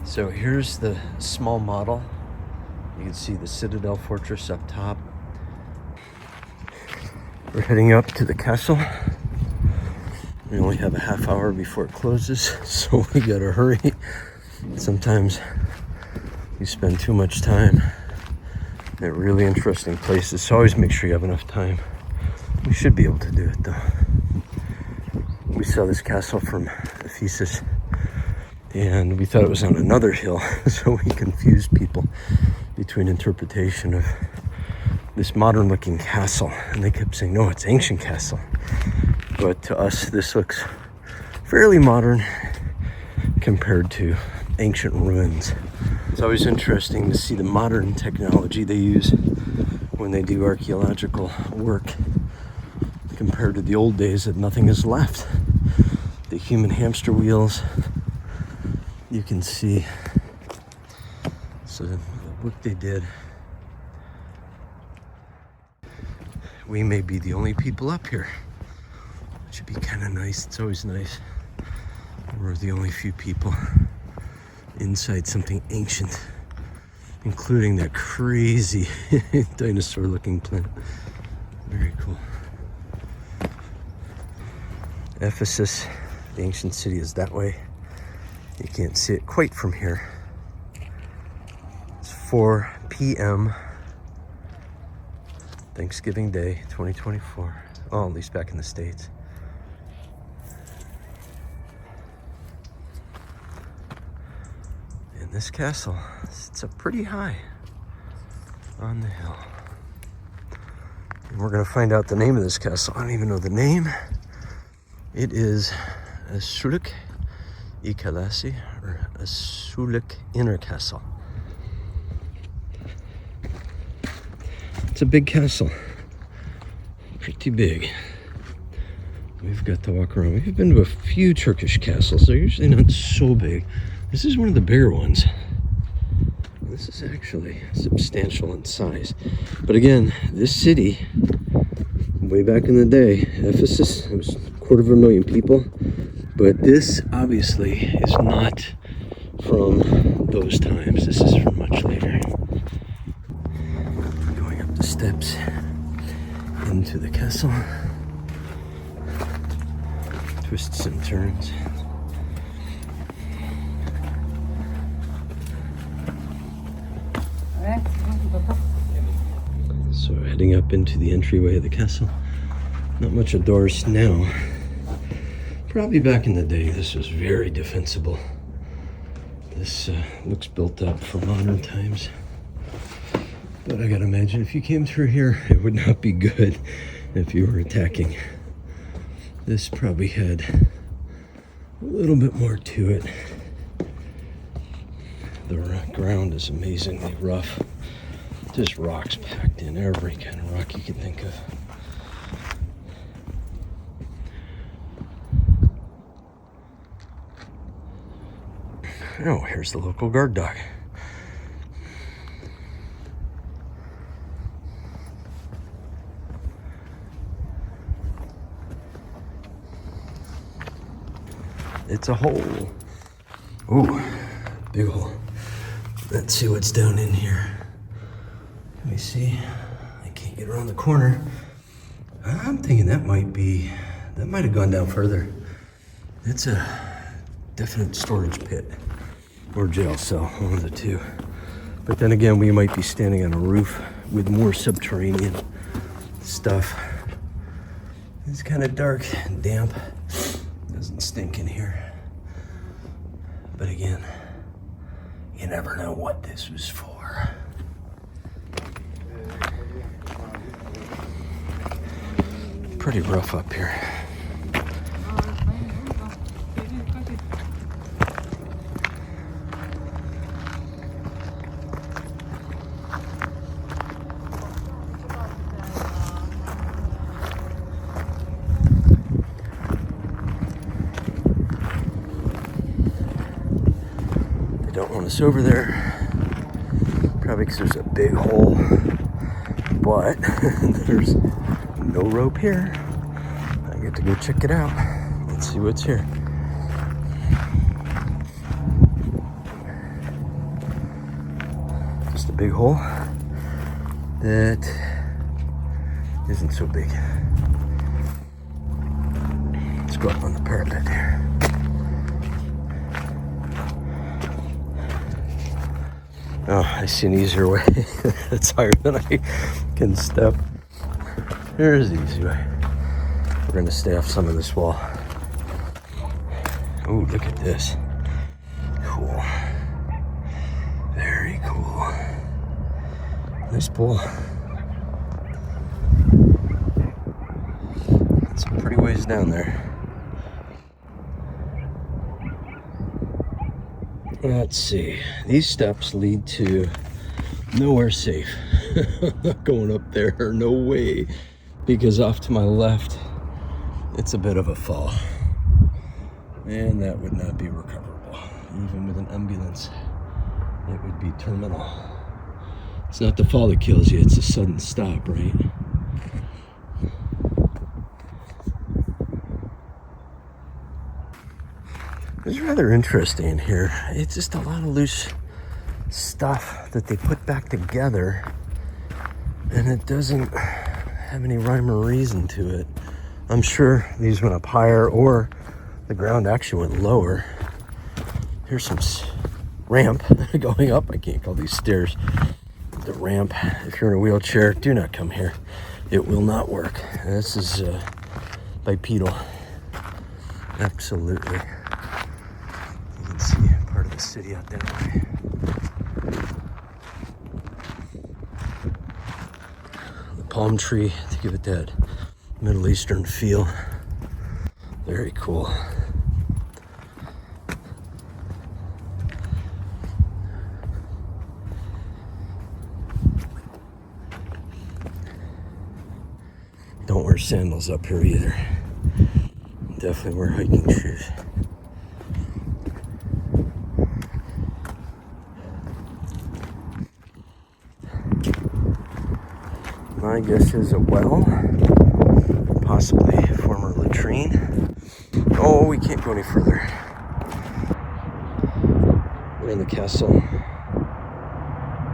So here's the small model. You can see the citadel fortress up top. We're heading up to the castle. We only have a half hour before it closes, so we gotta hurry. Sometimes you spend too much time at really interesting places, so always make sure you have enough time. We should be able to do it though. We saw this castle from Ephesus, and we thought it was on another hill, so we confused people between interpretation of this modern looking castle, and they kept saying, no, it's ancient castle. But to us, this looks fairly modern compared to ancient ruins. It's always interesting to see the modern technology they use when they do archaeological work compared to the old days that nothing is left. The human hamster wheels, you can see. So the work they did. We may be the only people up here. It should be kind of nice. It's always nice. We're the only few people inside something ancient, including that crazy dinosaur looking plant. Very cool. Ephesus, the ancient city, is that way. You can't see it quite from here. It's 4 p.m. Thanksgiving Day, 2024. Oh, at least back in the States. And this castle sits up pretty high on the hill. And we're gonna find out the name of this castle. I don't even know the name. It is Ayasuluk Castle, or Ayasuluk Inner Castle. It's a big castle, pretty big. We've got to walk around. We've been to a few Turkish castles. They're usually not so big. This is one of the bigger ones. This is actually substantial in size. But again, this city, way back in the day, Ephesus, it was 250,000 people. But this obviously is not from those times. This is from much later. Going up the steps into the castle. Twists and turns. So heading up into the entryway of the castle. Not much of doors now. Probably back in the day, this was very defensible. This looks built up for modern times. But I gotta imagine if you came through here, it would not be good if you were attacking. This probably had a little bit more to it. The ground is amazingly rough. Just rocks packed in, every kind of rock you can think of. Oh, here's the local guard dog. It's a hole. Ooh, big hole. Let's see what's down in here. Let me see. I can't get around the corner. I'm thinking that might have gone down further. It's a definite storage pit or jail cell, one of the two. But then again, we might be standing on a roof with more subterranean stuff. It's kind of dark and damp. Doesn't stink in here. But again, you never know what this was for. Pretty rough up here. They don't want us over there, probably because there's a big hole, but there's no rope here. I get to go check it out. Let's see what's here. big hole that isn't so big. Let's go up on the parapet here. Oh, I see an easier way. It's higher than I can step. Here's the easy way. We're gonna stay off some of this wall. Oh, look at this. Cool. Very cool. Nice pool. It's a pretty ways down there. Let's see. These steps lead to nowhere safe. I'm not going up there, no way. Because off to my left, it's a bit of a fall. And that would not be recoverable. Even with an ambulance, it would be terminal. It's not the fall that kills you, it's a sudden stop, right? It's rather interesting here. It's just a lot of loose stuff that they put back together, and it doesn't have any rhyme or reason to it. I'm sure these went up higher, or the ground actually went lower. Here's some ramp going up. I can't call these stairs. The ramp, if you're in a wheelchair, do not come here. It will not work. This is bipedal. Absolutely. You can see part of the city out that way. The palm tree to give it that Middle Eastern feel. Very cool. Don't wear sandals up here either. Definitely wear hiking shoes. My guess is a well, possibly a former latrine. Oh, we can't go any further. We're in the castle,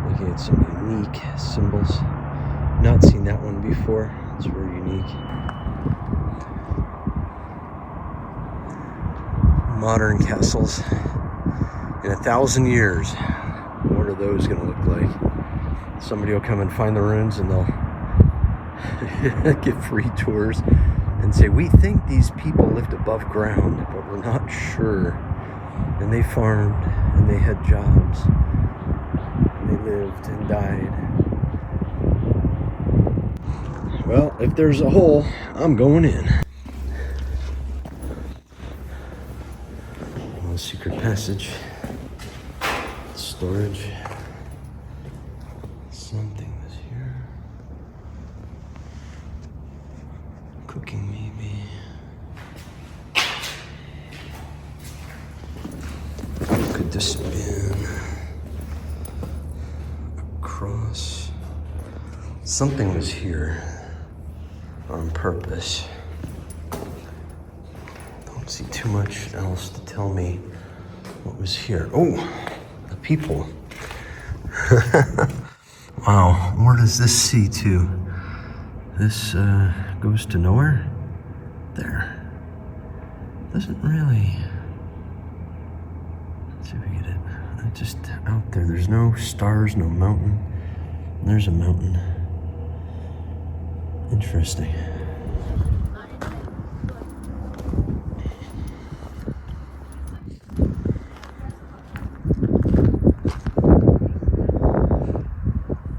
looking at some unique symbols. Not seen that one before. It's very unique. Modern castles in 1,000 years. What are those going to look like? Somebody will come and find the ruins and they'll give free tours and say, we think these people lived above ground, but we're not sure. And they farmed and they had jobs. And they lived and died. Well, if there's a hole, I'm going in. A little secret passage. Storage. Something was here. Cooking maybe. Could this have been a cross? Something was here on purpose. Don't see too much else to tell me what was here. Oh, the people. Wow, where does this see to? This goes to nowhere? There. Doesn't really. Let's see if we get it. It's just out there. There's no stars, no mountain. There's a mountain. Interesting.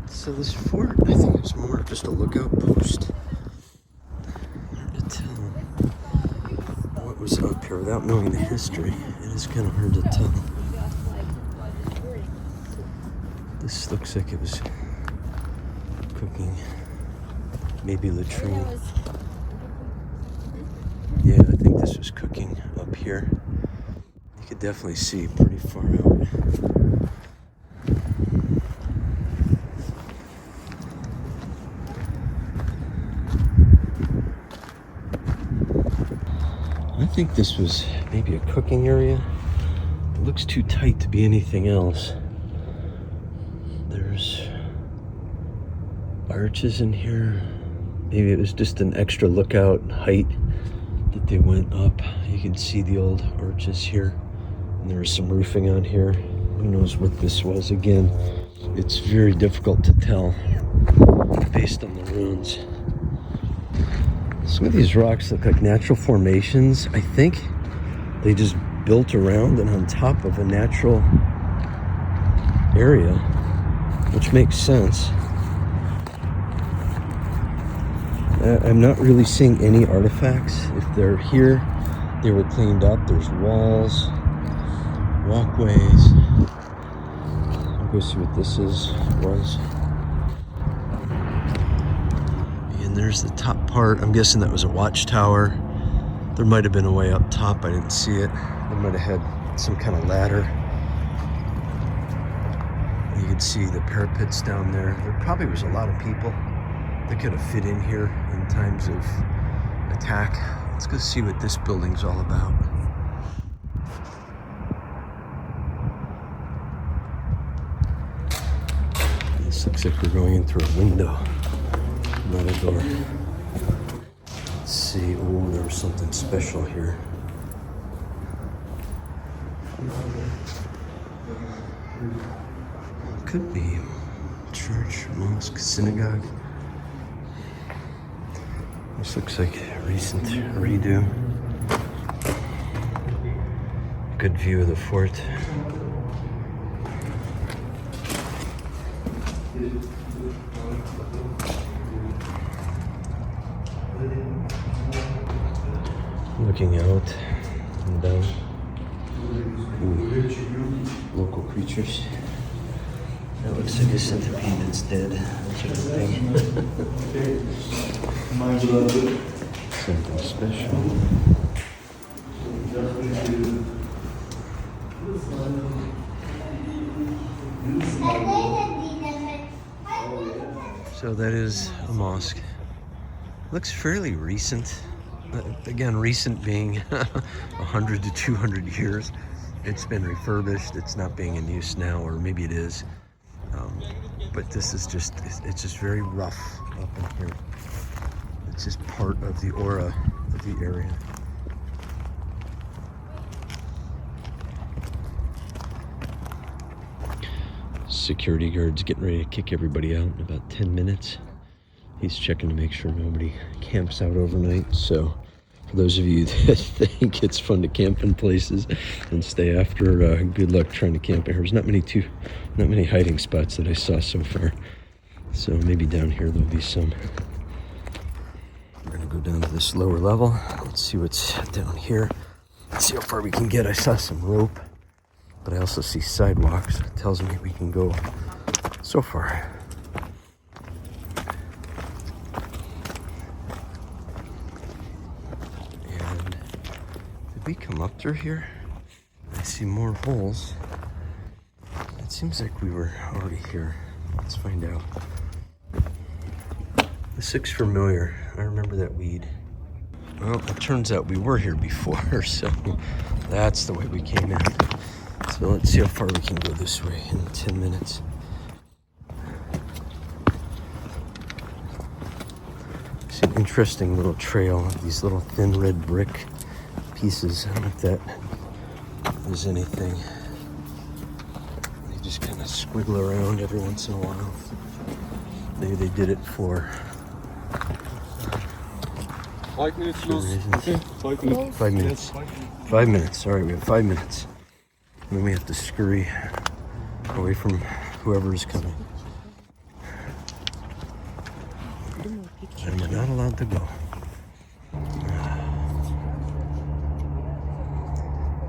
So this fort, I think it's more just a lookout post. Hard to tell what was up here without knowing the history. It is kind of hard to tell. This looks like it was cooking. Maybe latrine. Yeah, I think this was cooking up here. You could definitely see pretty far out. I think this was maybe a cooking area. It looks too tight to be anything else. there's arches in here. Maybe it was just an extra lookout height that they went up. You can see the old arches here. And there was some roofing on here. Who knows what this was? Again, it's very difficult to tell based on the ruins. Some of these rocks look like natural formations. I think they just built around and on top of a natural area, which makes sense. I'm not really seeing any artifacts. If they're here, they were cleaned up. There's walls, walkways. I'll go see what this was. And there's the top part. I'm guessing that was a watchtower. There might have been a way up top. I didn't see it. They might have had some kind of ladder. You can see the parapets down there. There probably was a lot of people that could have fit in here in times of attack. Let's go see what this building's all about. This looks like we're going in through a window, not a door. Let's see. Oh, there was something special here. Could be church, mosque, synagogue. This looks like a recent redo. Good view of the fort. Looking out and down. Ooh. Local creatures. That looks like a centipede that's dead. Sort of thing. Something special. So that is a mosque. Looks fairly recent. Again, recent being 100 to 200 years. It's been refurbished. It's not being in use now, or maybe it is. But this is it's just very rough up in here. It's just part of the aura of the area. Security guard's getting ready to kick everybody out in about 10 minutes. He's checking to make sure nobody camps out overnight. So for those of you that think it's fun to camp in places and stay after, good luck trying to camp in here. There's not many hiding spots that I saw so far. So maybe down here there'll be some. We're gonna go down to this lower level. Let's see what's down here. Let's see how far we can get. I saw some rope, but I also see sidewalks. It tells me we can go so far. And did we come up through here? I see more holes. It seems like we were already here. Let's find out. This looks familiar. I remember that weed. Well, it turns out we were here before, so that's the way we came in. So let's see how far we can go this way in 10 minutes. It's an interesting little trail of these little thin red brick pieces. I don't know if that is anything. They just kind of squiggle around every once in a while. Maybe they did it for 5 minutes, okay, 5 minutes. 5 minutes. 5 minutes. All right, we have 5 minutes. And then we have to scurry away from whoever is coming. And we're not allowed to go.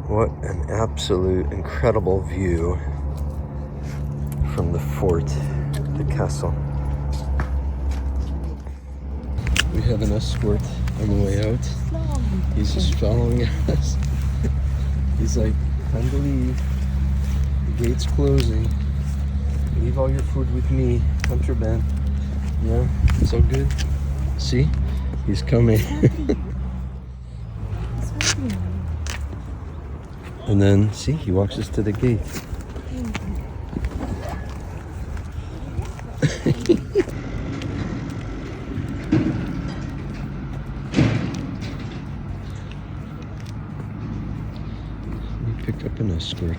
What an absolute incredible view from the fort, the castle. We have an escort on the way out. He's just following us. He's like, time to leave. The gate's closing. Leave all your food with me. Contraband. Yeah, it's all good. See? He's coming. And then, see, he walks us to the gate. We picked up an escort.